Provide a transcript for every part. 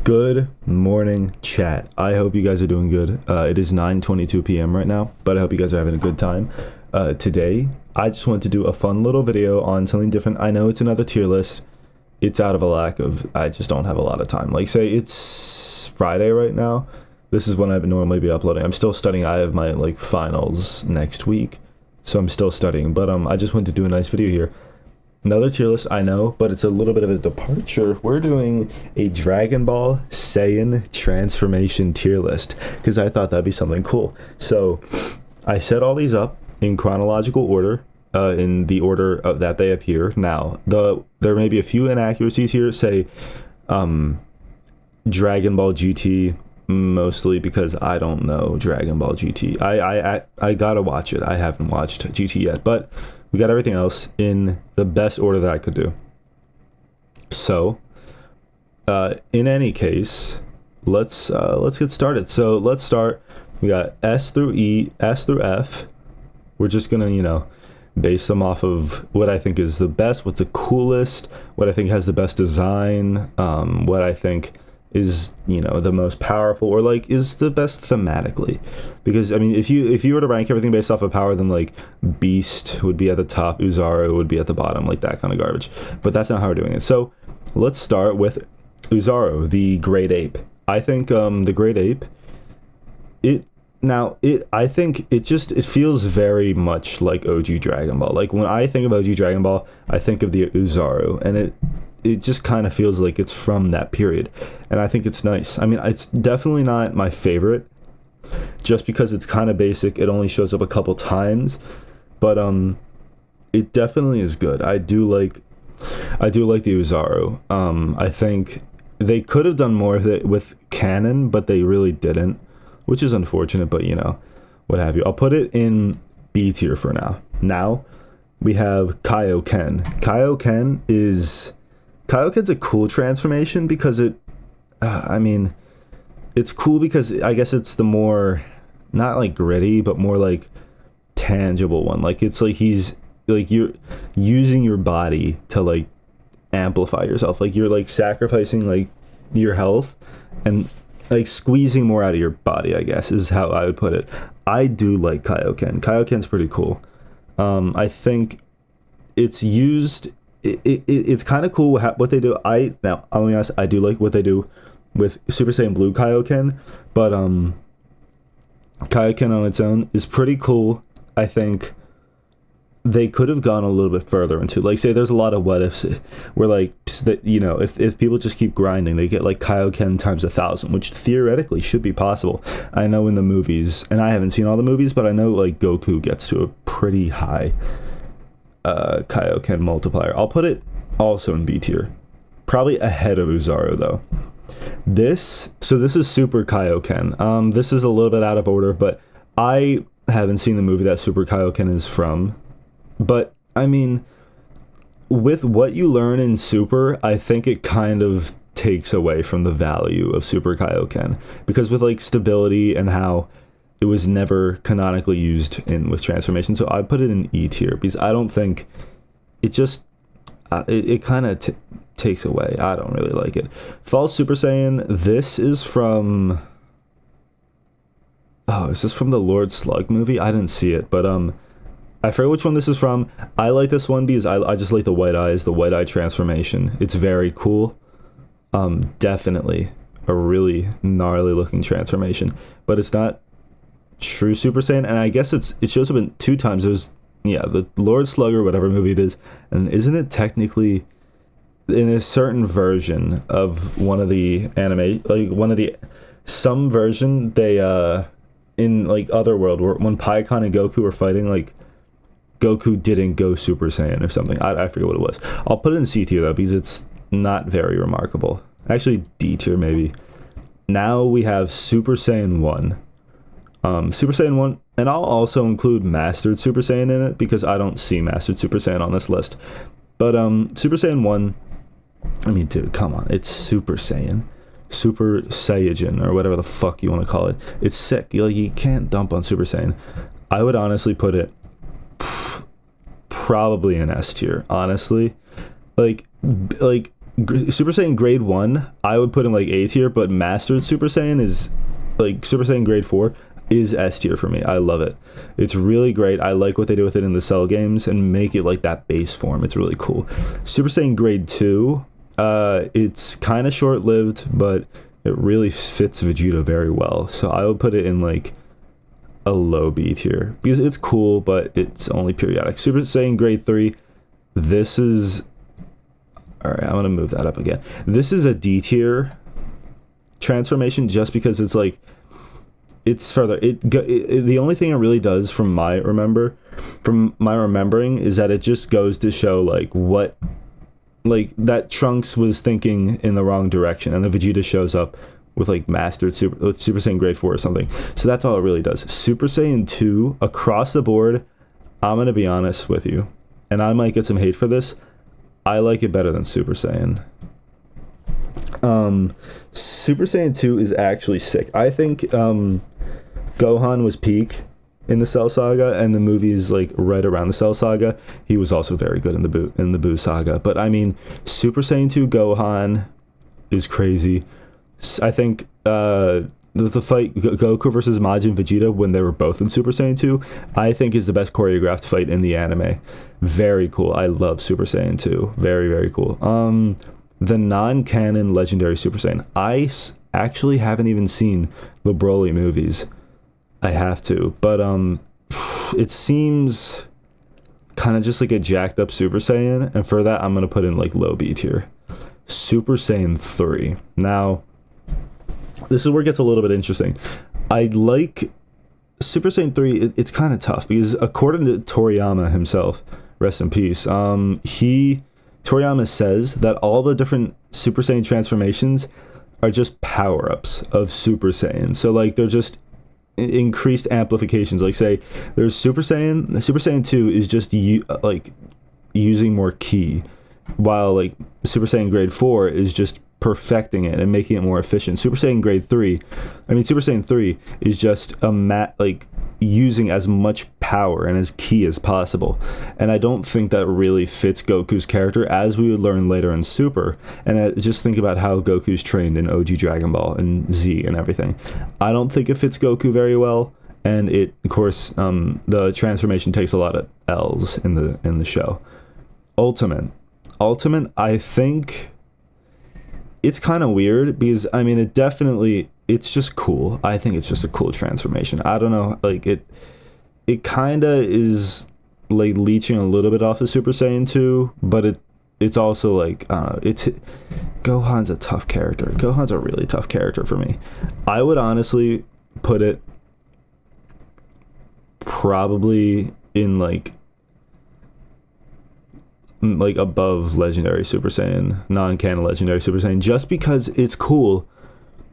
Good morning, chat. I hope you guys are doing good. It is 9:22 p.m. right now, but I hope you guys are having a good time. Today, I just want to do a fun little video on something different. I know it's another tier list. It's out of a lack of, I just don't have a lot of time. Like, say it's Friday right now. This is when I would normally be uploading. I'm still studying. I have my, finals next week, so I'm still studying. But, I just wanted to do a nice video here. Another tier list, I know, but it's a little bit of a departure. We're doing a Dragon Ball Saiyan transformation tier list because I thought that'd be something cool. So I set all these up in chronological order, in the order of that they appear. Now, there may be a few inaccuracies here. Say, Dragon Ball GT, mostly because I don't know Dragon Ball GT. I gotta watch it. I haven't watched GT yet, but we got everything else in the best order that I could do. So, in any case, let's get started. So let's start. We got S through E, S through F. We're just gonna, base them off of what I think is the best, what's the coolest, what I think has the best design, what I think is the most powerful, or is the best thematically. Because I mean, if you were to rank everything based off of power, then Beast would be at the top, Uzaru would be at the bottom, that kind of garbage. But that's not how we're doing it. So let's start with Uzaru, the great ape. I think the great ape, I think it feels very much like OG Dragon Ball. When I think of OG Dragon Ball, I think of the Uzaru, and it just kind of feels like it's from that period, and I think it's nice. I mean, it's definitely not my favorite, just because it's kind of basic. It only shows up a couple times, but it definitely is good. I do like the Uzaru. I think they could have done more of it with canon, but they really didn't, which is unfortunate. But what have you. I'll put it in B tier for now. Now we have Kaioken. Kaioken's a cool transformation because it's cool because I guess it's the more, not gritty, but more tangible one. It's he's you're using your body to amplify yourself. You're sacrificing your health and squeezing more out of your body, I guess, is how I would put it. I do like Kaioken. Kaioken's pretty cool. I think it's used. It's kind of cool what they do. I'll be honest, I do like what they do with Super Saiyan Blue Kaioken, but Kaioken on its own is pretty cool. I think they could have gone a little bit further into, say there's a lot of what ifs where if people just keep grinding, they get Kaioken times 1,000, which theoretically should be possible. I know in the movies, and I haven't seen all the movies, but I know Goku gets to a pretty high Kaioken multiplier. I'll put it also in B tier, probably ahead of Uzaru though. This is Super Kaioken. This is a little bit out of order, but I haven't seen the movie that Super Kaioken is from. But I mean, with what you learn in Super, I think it kind of takes away from the value of Super Kaioken, because with stability and how it was never canonically used with transformation. So I put it in E tier because I don't think it just it kind of takes away. I don't really like it. False Super Saiyan. This is from, is this from the Lord Slug movie? I didn't see it, but I forget which one this is from. I like this one because I just like the white eyes, the white eye transformation. It's very cool. Definitely a really gnarly looking transformation, but it's not true Super Saiyan, and I guess it shows up in 2 times. There's the Lord Slug or whatever movie it is, and isn't it technically in a certain version of one of the anime, some version they in Otherworld, where when Pikkon and Goku were fighting, Goku didn't go Super Saiyan or something. I forget what it was. I'll put it in C tier though because it's not very remarkable. Actually D tier maybe. Now we have Super Saiyan 1. Super Saiyan 1, and I'll also include Mastered Super Saiyan in it because I don't see Mastered Super Saiyan on this list. But Super Saiyan 1, I mean, dude, come on, it's Super Saiyan. Super Saiyajin, or whatever the fuck you want to call it. It's sick. You can't dump on Super Saiyan. I would honestly put it probably in S tier, honestly. Super Saiyan Grade 1, I would put in like A tier, but Mastered Super Saiyan is like Super Saiyan Grade 4 is S tier for me. I love it. It's really great. I like what they do with it in the Cell games and make it like that base form. It's really cool. Super Saiyan Grade 2, it's kind of short-lived, but it really fits Vegeta very well. So I would put it in like a low B tier because it's cool, but it's only periodic. Super Saiyan Grade 3, this is... Alright, I'm going to move that up again. This is a D tier transformation just because it's like it's further the only thing it really does from my remembering is that it just goes to show like what like that Trunks was thinking in the wrong direction and the Vegeta shows up with like mastered Super Saiyan Grade 4 or something. So that's all it really does. Super Saiyan 2 across the board, I'm going to be honest with you, and I might get some hate for this, I like it better than Super Saiyan. Super Saiyan 2 is actually sick. I think Gohan was peak in the Cell Saga, and the movies like right around the Cell Saga. He was also very good in the Buu Saga. But I mean, Super Saiyan 2 Gohan is crazy. I think the fight Goku versus Majin Vegeta when they were both in Super Saiyan 2, I think is the best choreographed fight in the anime. Very cool. I love Super Saiyan 2. Very, very cool. The non-canon Legendary Super Saiyan. I actually haven't even seen the Broly movies. I have to, but it seems kind of just like a jacked up Super Saiyan, and for that I'm gonna put in like low B tier. Super Saiyan 3. Now, this is where it gets a little bit interesting. I like Super Saiyan 3. It's kind of tough because according to Toriyama himself, rest in peace, Toriyama says that all the different Super Saiyan transformations are just power-ups of Super Saiyan. So like they're just increased amplifications. Like say there's Super Saiyan 2 is just like using more ki, while like Super Saiyan Grade 4 is just perfecting it and making it more efficient. Super Saiyan 3 is just like using as much power and as ki as possible, and I don't think that really fits Goku's character, as we would learn later in Super. And just think about how Goku's trained in OG Dragon Ball and Z and everything. I don't think it fits Goku very well, and it, of course, the transformation takes a lot of L's in the show. Ultimate, I think it's kind of weird because I mean it's just cool. I think it's just a cool transformation. I don't know, like it kind of is like leeching a little bit off of Super Saiyan 2, but it's also like Gohan's a tough character. Gohan's a really tough character for me. I would honestly put it probably in like above Legendary Super Saiyan, non-canon Legendary Super Saiyan, just because it's cool.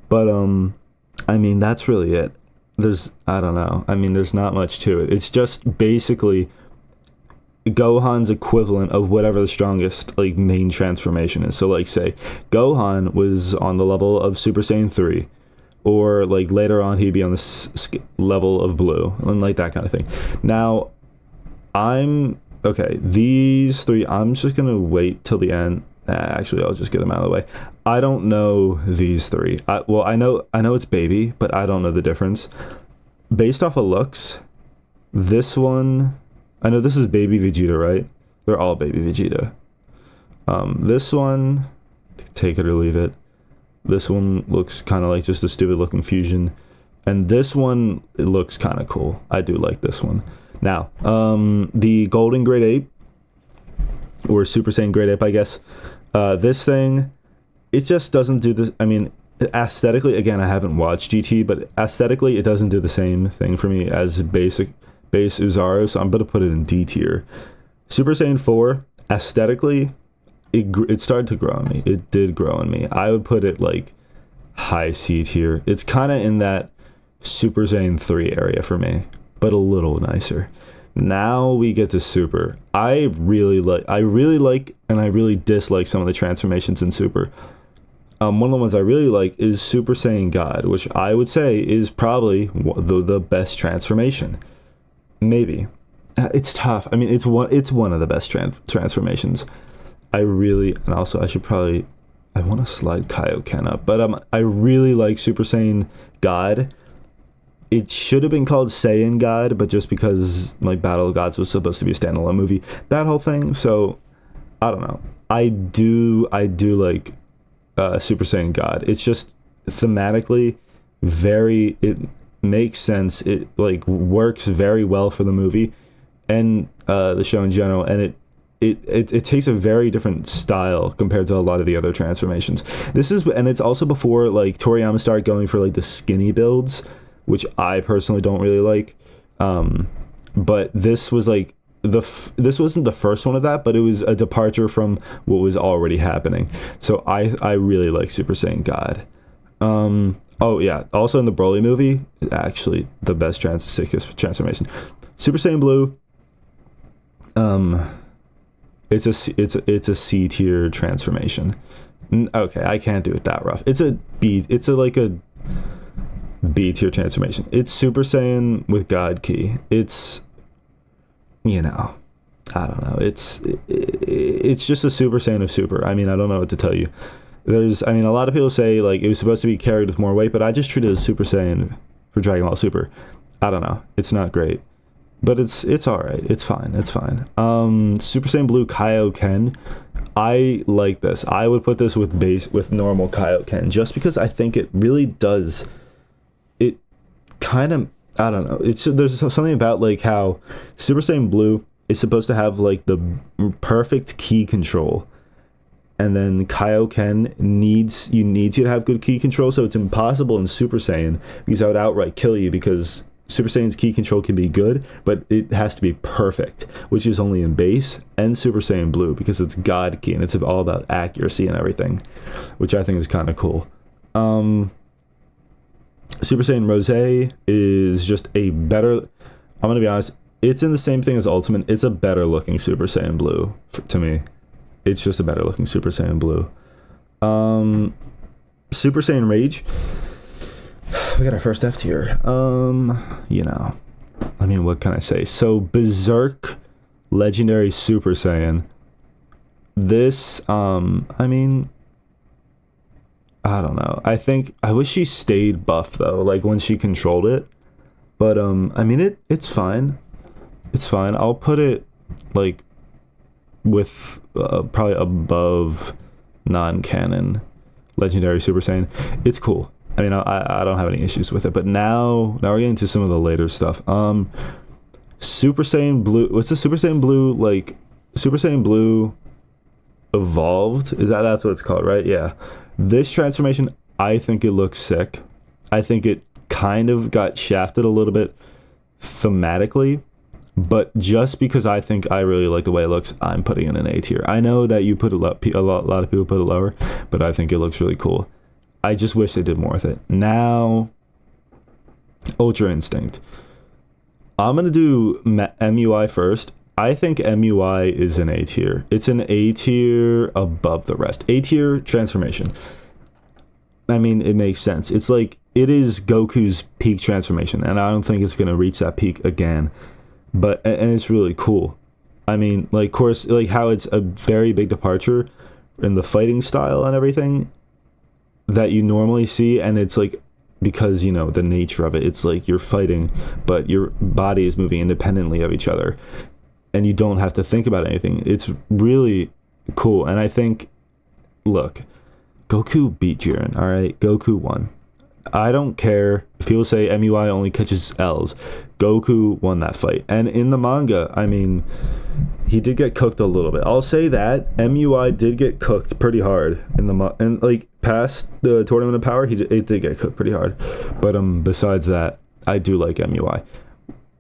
But I mean, that's really it. I don't know. I mean, there's not much to it. It's just basically Gohan's equivalent of whatever the strongest like main transformation is. So like say Gohan was on the level of Super Saiyan 3, or like later on he'd be on the level of Blue, and like that kind of thing. Now okay, these three, I'm just gonna wait till the end. Actually, I'll just get them out of the way. I don't know these three. I know it's Baby, but I don't know the difference. Based off of looks, this one, I know this is Baby Vegeta, right? They're all Baby Vegeta. This one, take it or leave it. This one looks kind of like just a stupid looking fusion. And this one, it looks kind of cool. I do like this one. Now, the Golden Grade Ape, or Super Saiyan Grade Ape, I guess. This thing, it just doesn't do this. I mean, aesthetically, again, I haven't watched GT, but aesthetically, it doesn't do the same thing for me as base Uzaru, so I'm going to put it in D tier. Super Saiyan 4, aesthetically, it started to grow on me. It did grow on me. I would put it like high C tier. It's kind of in that Super Saiyan 3 area for me, but a little nicer. Now we get to Super. I really like and I really dislike some of the transformations in Super. One of the ones I really like is Super Saiyan God, which I would say is probably the best transformation. Maybe. It's tough. I mean, it's one of the best transformations. And also I should probably I want to slide Kaioken up, but I really like Super Saiyan God. It should have been called Saiyan God, but just because like Battle of Gods was supposed to be a standalone movie, that whole thing. So I don't know. I do like Super Saiyan God. It's just thematically very. It makes sense. It like works very well for the movie and the show in general, and it takes a very different style compared to a lot of the other transformations. And it's also before like Toriyama started going for like the skinny builds, which I personally don't really like. But this was like this wasn't the first one of that, but it was a departure from what was already happening. So I really like Super Saiyan God. Oh yeah, also in the Broly movie, actually the best sickest transformation, Super Saiyan Blue. It's a C tier transformation. Okay, I can't do it that rough. It's a B tier transformation. It's Super Saiyan with God Ki. It's, you know, I don't know. It's just a Super Saiyan of Super. I mean, I don't know what to tell you. A lot of people say like it was supposed to be carried with more weight, but I just treat it as Super Saiyan for Dragon Ball Super. I don't know. It's not great, but it's all right. It's fine. It's fine. Super Saiyan Blue Kaioken. I like this. I would put this with normal Kaioken just because I think it really does. It kind of, I don't know. There's something about like how Super Saiyan Blue is supposed to have like the perfect ki control, and then Kaioken needs you to have good ki control. So it's impossible in Super Saiyan because I would outright kill you because Super Saiyan's ki control can be good, but it has to be perfect, which is only in base and Super Saiyan Blue because it's God ki and it's all about accuracy and everything, which I think is kind of cool. Super Saiyan Rose is just a better. I'm gonna be honest. It's in the same thing as Ultimate. It's a better looking Super Saiyan Blue to me. It's just a better looking Super Saiyan Blue. Super Saiyan Rage. We got our first F tier. You know, I mean, what can I say? So Berserk Legendary Super Saiyan. This, I mean, I don't know. I wish she stayed buff though, like when she controlled it. But I mean, it's fine. It's fine. I'll put it like with probably above non-canon Legendary Super Saiyan. It's cool. I mean, I don't have any issues with it. But now we're getting to some of the later stuff. Super Saiyan Blue. What's the Super Saiyan Blue like? Super Saiyan Blue Evolved. That's what it's called, right? Yeah. This transformation, I think it looks sick. I think it kind of got shafted a little bit thematically, but just because I think I really like the way it looks, I'm putting it in A tier. I know that you put a lot of people put it lower, but I think it looks really cool. I just wish they did more with it. Now, Ultra Instinct. I'm gonna do MUI first. I think MUI is an A tier. It's an A tier above the rest. A tier transformation. I mean, it makes sense. It's like, it is Goku's peak transformation, and I don't think it's going to reach that peak again. And it's really cool. I mean, like, of course, like how it's a very big departure in the fighting style and everything that you normally see, and it's like, because, you know, the nature of it, it's like you're fighting, but your body is moving independently of each other. And you don't have to think about anything. It's really cool. And I think, look, Goku beat Jiren, all right? Goku won. I don't care if people say MUI only catches L's. Goku won that fight. And in the manga, I mean, he did get cooked a little bit. I'll say that MUI did get cooked pretty hard and like past the Tournament of Power, it did get cooked pretty hard. But besides that, I do like MUI.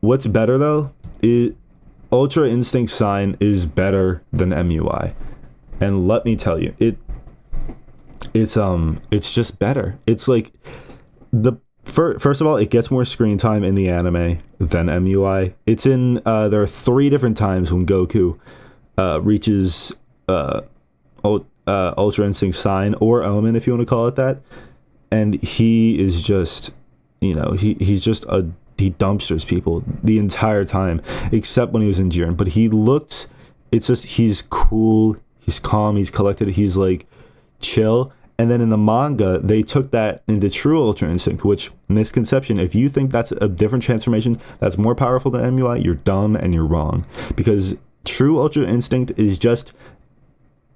What's better though is Ultra Instinct Sign is better than MUI, and let me tell you, it's just better. It's like first of all, it gets more screen time in the anime than MUI. It's in there are 3 different times when Goku reaches Ultra Instinct Sign or Omen, if you want to call it that, and he is just, you know, he's just he dumpsters people the entire time, except when he was in Jiren. But it's just, he's cool, he's calm, he's collected. He's like, chill. And then in the manga, they took that into True Ultra Instinct, which, misconception, if you think that's a different transformation that's more powerful than MUI, you're dumb and you're wrong. Because True Ultra Instinct is just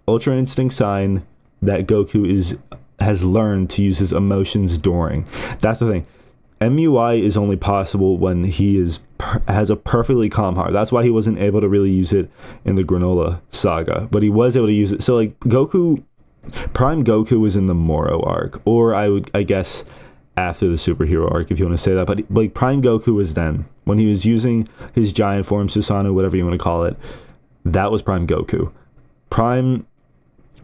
Ultra Instinct sign that Goku has learned to use his emotions during. That's the thing. MUI is only possible when he has a perfectly calm heart. That's why he wasn't able to really use it in the Granola saga, but he was able to use it. So like Prime Goku was in the Moro arc, or I guess after the superhero arc, if you want to say that. But like Prime Goku was then when he was using his giant form, Susanoo, whatever you want to call it. That was Prime Goku.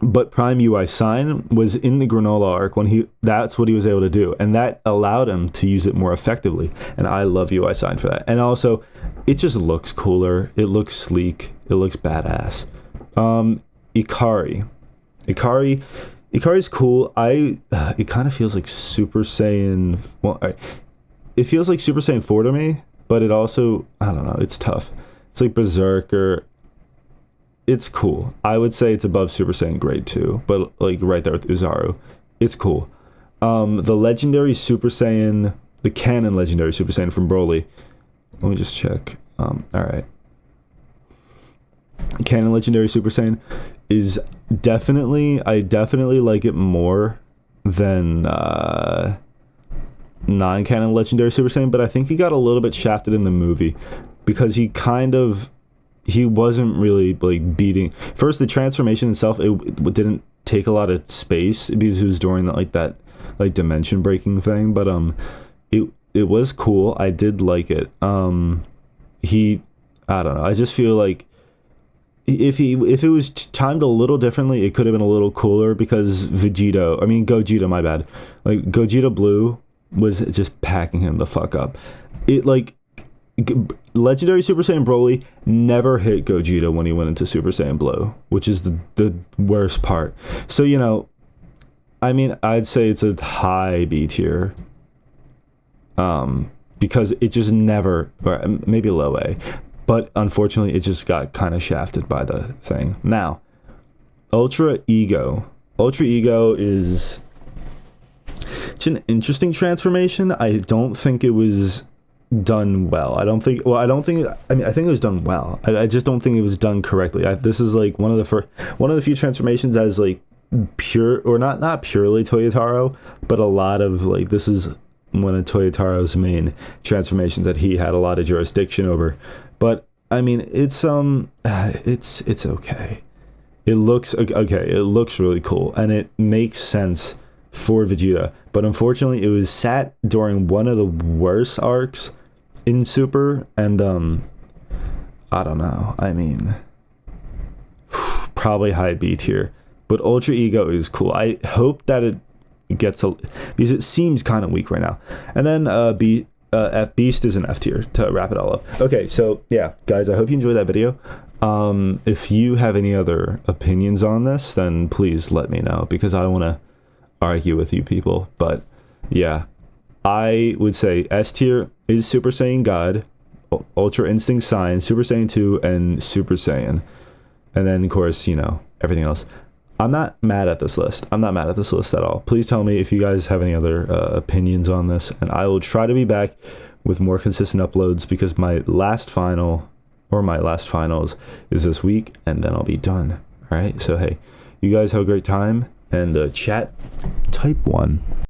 But Prime UI Sign was in the Granola arc when that's what he was able to do, and that allowed him to use it more effectively. And I love UI Sign for that. And also, it just looks cooler. It looks sleek. It looks badass. Ikari's cool. It kind of feels like Super Saiyan. Well, it feels like Super Saiyan 4 to me, but it also, I don't know. It's tough. It's like Berserker. It's cool. I would say it's above Super Saiyan Grade 2, but like right there with Uzaru. It's cool. The legendary Super Saiyan, the canon legendary Super Saiyan from Broly. Let me just check. All right. Canon legendary Super Saiyan is I definitely like it more than non-canon legendary Super Saiyan, but I think he got a little bit shafted in the movie because he wasn't really like beating. First, the transformation itself, it didn't take a lot of space because it was during that dimension breaking thing, but it was cool. I did like it. I don't know. I just feel like if it was timed a little differently, it could have been a little cooler because Gogeta, my bad. Like Gogeta Blue was just packing him the fuck up. Legendary Super Saiyan Broly never hit Gogeta when he went into Super Saiyan Blue, which is the worst part. So, I'd say it's a high B tier. Because it just never, or maybe low A, but unfortunately it just got kind of shafted by the thing. Now, Ultra Ego. Ultra Ego it's an interesting transformation. I don't think it was done well. I think it was done well. I just don't think it was done correctly. This is like one of the few transformations that is like pure, or not purely Toyotaro, but a lot of like, this is one of Toyotaro's main transformations that he had a lot of jurisdiction over. But it's okay. It looks okay. It looks really cool, and it makes sense for Vegeta. But unfortunately, it was sat during one of the worst arcs in Super, and I don't know. Probably high B tier. But Ultra Ego is cool. I hope that it gets because it seems kind of weak right now. And then Beast is an F tier to wrap it all up. Okay, so yeah, guys, I hope you enjoyed that video. If you have any other opinions on this, then please let me know, because I want to argue with you people. But yeah, I would say S tier is Super Saiyan God, Ultra Instinct Sign, Super Saiyan 2, and Super Saiyan. And then, of course, everything else. I'm not mad at this list. I'm not mad at this list at all. Please tell me if you guys have any other opinions on this, and I will try to be back with more consistent uploads, because my last finals is this week, and then I'll be done. All right. So, hey, you guys have a great time, and chat type 1.